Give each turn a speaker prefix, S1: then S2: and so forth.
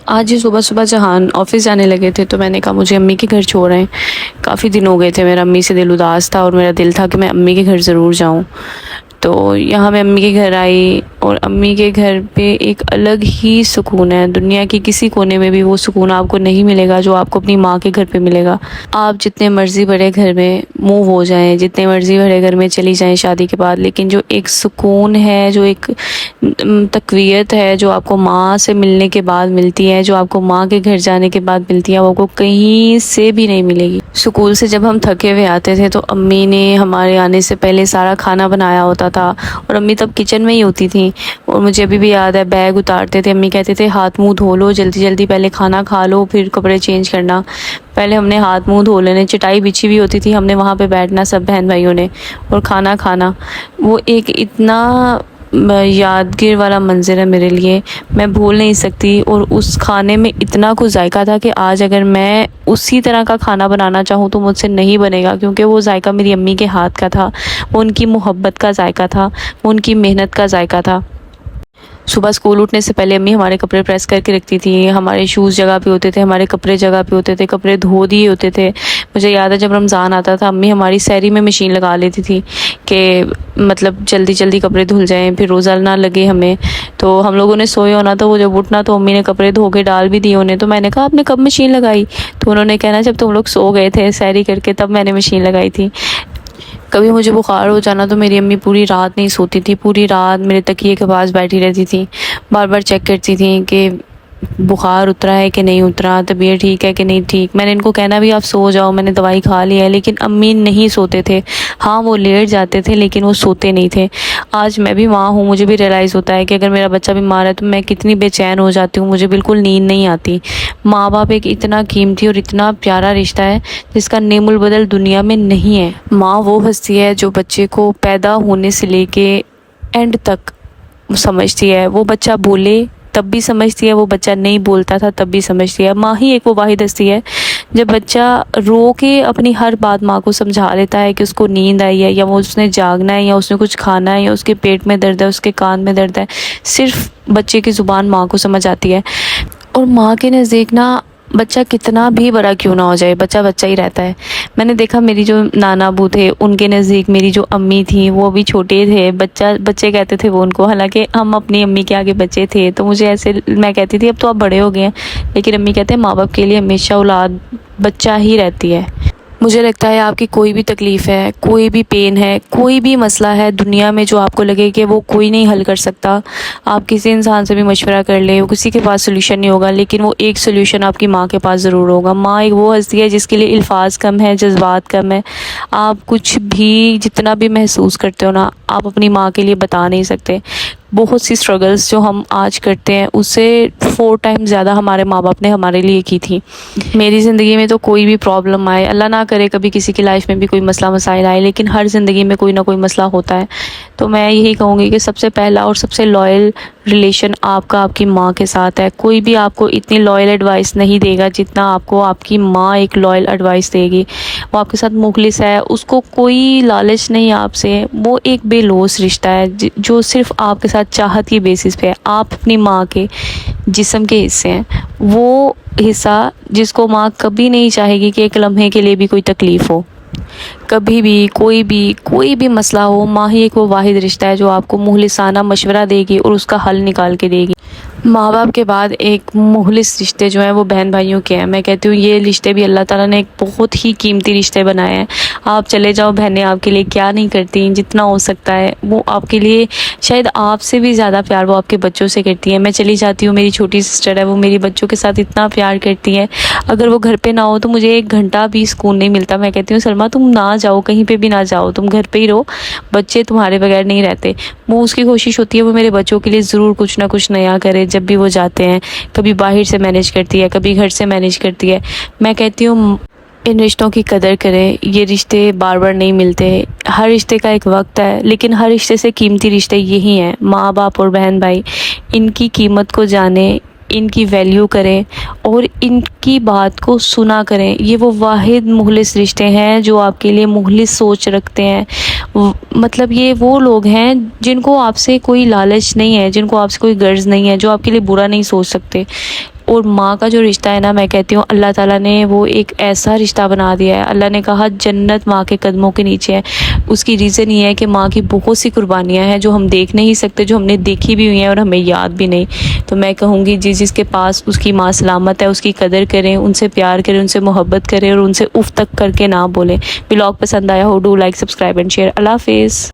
S1: आज ही सुबह सुबह जहान ऑफिस जाने लगे थे तो मैंने कहा मुझे अम्मी के घर छोड़ रहे हैं। काफ़ी दिन हो गए थे, मेरा अम्मी से दिल उदास था और मेरा दिल था कि मैं अम्मी के घर ज़रूर जाऊं। तो यहाँ मैं अम्मी के घर आई और अम्मी के घर पे एक अलग ही सुकून है। दुनिया के किसी कोने में भी वो सुकून आपको नहीं मिलेगा जो आपको अपनी माँ के घर पे मिलेगा। आप जितने मर्ज़ी बड़े घर में मूव हो जाएं, जितने मर्ज़ी बड़े घर में चली जाएं शादी के बाद, लेकिन जो एक सुकून है, जो एक तकवीयत है जो आपको माँ से मिलने के बाद मिलती है, जो आपको माँ के घर जाने के बाद मिलती है, वो आपको कहीं से भी नहीं मिलेगी। स्कूल से जब हम थके हुए आते थे तो अम्मी ने हमारे आने से पहले सारा खाना बनाया होता था और अम्मी तब किचन में ही होती थी। और मुझे अभी भी याद है, बैग उतारते थे, अम्मी कहते थे हाथ मुंह धो लो, जल्दी जल्दी पहले खाना खा लो फिर कपड़े चेंज करना। पहले हमने हाथ मुंह धो लेने, चटाई बिछी हुई होती थी, हमने वहाँ पे बैठना सब बहन भाइयों ने और खाना खाना। वो एक इतना यादगार वाला मंज़र है मेरे लिए, मैं भूल नहीं सकती। और उस खाने में इतना कुछ जायका था कि आज अगर मैं उसी तरह का खाना बनाना चाहूँ तो मुझसे नहीं बनेगा, क्योंकि वो जायका मेरी अम्मी के हाथ का था, वो उनकी मोहब्बत का जायका था, वो उनकी मेहनत का जायका था। सुबह स्कूल उठने से पहले अम्मी हमारे कपड़े प्रेस करके रखती थी, हमारे शूज़ जगह पे होते थे, हमारे कपड़े जगह पे होते थे, कपड़े धो दिए होते थे। मुझे याद है जब रमज़ान आता था अम्मी हमारी सहरी में मशीन लगा लेती थी कि मतलब जल्दी जल्दी कपड़े धुल जाएं, फिर रोज़ा ना लगे हमें। तो हम लोगों ने सोए होना, तो वो जब उठना तो अम्मी ने कपड़े धो के डाल भी दिए उन्हें। तो मैंने कहा आपने कब मशीन लगाई? तो उन्होंने कहना जब तुम लोग सो गए थे सहरी करके तब मैंने मशीन लगाई थी। कभी मुझे बुखार हो जाना तो मेरी अम्मी पूरी रात नहीं सोती थी, पूरी रात मेरे तकिए के पास बैठी रहती थी, बार बार चेक करती थी कि बुखार उतरा है कि नहीं उतरा, तबीयत ठीक है कि नहीं ठीक। मैंने इनको कहना भी आप सो जाओ, मैंने दवाई खा ली है, लेकिन अम्मी नहीं सोते थे। हाँ वो लेट जाते थे लेकिन वो सोते नहीं थे। आज मैं भी माँ हूँ, मुझे भी रियलाइज़ होता है कि अगर मेरा बच्चा बीमार है तो मैं कितनी बेचैन हो जाती हूँ, मुझे बिल्कुल नींद नहीं आती। माँ बाप एक इतना कीमती और इतना प्यारा रिश्ता है जिसका नेमुल बदल दुनिया में नहीं है। माँ वो हस्ती है जो बच्चे को पैदा होने से लेके एंड तक समझती है। वो बच्चा बोले तब भी समझती है, वो बच्चा नहीं बोलता था तब भी समझती है। माँ ही एक वो वाहिद हस्ती है जब बच्चा रो के अपनी हर बात माँ को समझा लेता है कि उसको नींद आई है, या वो उसने जागना है, या उसने कुछ खाना है, या उसके पेट में दर्द है, उसके कान में दर्द है। सिर्फ बच्चे की ज़ुबान माँ को समझ आती है। और माँ के नज़दीक ना बच्चा कितना भी बड़ा क्यों ना हो जाए, बच्चा बच्चा ही रहता है। मैंने देखा मेरी जो नाना अबू थे उनके नज़दीक मेरी जो अम्मी थी वो अभी छोटे थे, बच्चे कहते थे वो उनको, हालांकि हम अपनी अम्मी के आगे बच्चे थे। तो मुझे ऐसे, मैं कहती थी अब तो आप बड़े हो गए हैं, लेकिन अम्मी कहते हैं माँ बाप के लिए हमेशा औलाद बच्चा ही रहती है। मुझे लगता है आपकी कोई भी तकलीफ़ है, कोई भी पेन है, कोई भी मसला है दुनिया में जो आपको लगे कि वो कोई नहीं हल कर सकता, आप किसी इंसान से भी मशवरा कर ले, वो किसी के पास सोल्यूशन नहीं होगा, लेकिन वो एक सोल्यूशन आपकी माँ के पास ज़रूर होगा। माँ एक वो हस्ती है जिसके लिए अल्फाज कम है, जज्बात कम है। आप कुछ भी जितना भी महसूस करते हो ना, आप अपनी माँ के लिए बता नहीं सकते। बहुत सी स्ट्रगल्स जो हम आज करते हैं उससे 4 टाइम ज़्यादा हमारे माँ बाप ने हमारे लिए की थी। मेरी ज़िंदगी में तो कोई भी प्रॉब्लम आए, अल्लाह ना करे कभी किसी की लाइफ में भी कोई मसला मसाइल आए, लेकिन हर ज़िंदगी में कोई ना कोई मसला होता है। तो मैं यही कहूँगी कि सबसे पहला और सबसे लॉयल रिलेशन आपका आपकी माँ के साथ है। कोई भी आपको इतनी लॉयल एडवाइस नहीं देगा जितना आपको आपकी माँ एक लॉयल एडवाइस देगी। वो आपके साथ मुखलिस है, उसको कोई लालच नहीं आपसे, वो एक बेलौस रिश्ता है जो सिर्फ आपके साथ चाहत की बेसिस पे है। आप अपनी माँ के जिस्म के हिस्से हैं, वो हिस्सा जिसको माँ कभी नहीं चाहेगी कि एक लम्हे के लिए भी कोई तकलीफ़ हो। कभी भी कोई भी मसला हो, माँ ही एक वो वाहिद रिश्ता है जो आपको मुखलिसाना मशवरा देगी और उसका हल निकाल के देगी। माँ बाप के बाद एक मुखलिस रिश्ते जो हैं वो बहन भाइयों के हैं। मैं कहती हूँ ये रिश्ते भी अल्लाह ताला ने एक बहुत ही कीमती रिश्ते बनाए हैं। आप चले जाओ, बहनें आपके लिए क्या नहीं करती, जितना हो सकता है वो आपके लिए, शायद आपसे भी ज़्यादा प्यार वो आपके बच्चों से करती हैं। मैं चली जाती हूँ, मेरी छोटी सिस्टर है, वो मेरी बच्चों के साथ इतना प्यार करती है। अगर वो घर पर ना हो तो मुझे 1 घंटा भी सुकून नहीं मिलता। मैं कहती हूँ सलमा तुम ना जाओ, कहीं पर भी ना जाओ, तुम घर पर ही रहो, बच्चे तुम्हारे बगैर नहीं रहते। वो उसकी कोशिश होती है वो मेरे बच्चों के लिए ज़रूर कुछ ना कुछ नया करे जब भी वो जाते हैं। कभी बाहर से मैनेज करती है, कभी घर से मैनेज करती है। मैं कहती हूँ इन रिश्तों की कदर करें, ये रिश्ते बार बार नहीं मिलते, हर रिश्ते का एक वक्त है, लेकिन हर रिश्ते से कीमती रिश्ते यही हैं, माँ बाप और बहन भाई। इनकी कीमत को जानें, इनकी वैल्यू करें और इनकी बात को सुना करें। ये वो वाहिद मुखलिस रिश्ते हैं जो आपके लिए मुखलिस सोच रखते हैं। मतलब ये वो लोग हैं जिनको आपसे कोई लालच नहीं है, जिनको आपसे कोई गर्ज नहीं है, जो आपके लिए बुरा नहीं सोच सकते। और माँ का जो रिश्ता है ना, मैं कहती हूँ अल्लाह ताला ने वो एक ऐसा रिश्ता बना दिया है। अल्लाह ने कहा जन्नत माँ के कदमों के नीचे है। उसकी रीज़न ये है कि माँ की बहुत सी कुर्बानियाँ हैं जो हम देख नहीं सकते, जो हमने देखी भी हुई हैं और हमें याद भी नहीं। तो मैं कहूँगी जिसके पास उसकी माँ सलामत है उसकी कदर करें, उनसे प्यार करें, उनसे मोहब्बत करें और उनसे उफ तक करके ना बोलें। व्लॉग पसंद आया हो do like, subscribe and share. अल्लाह हाफिज़।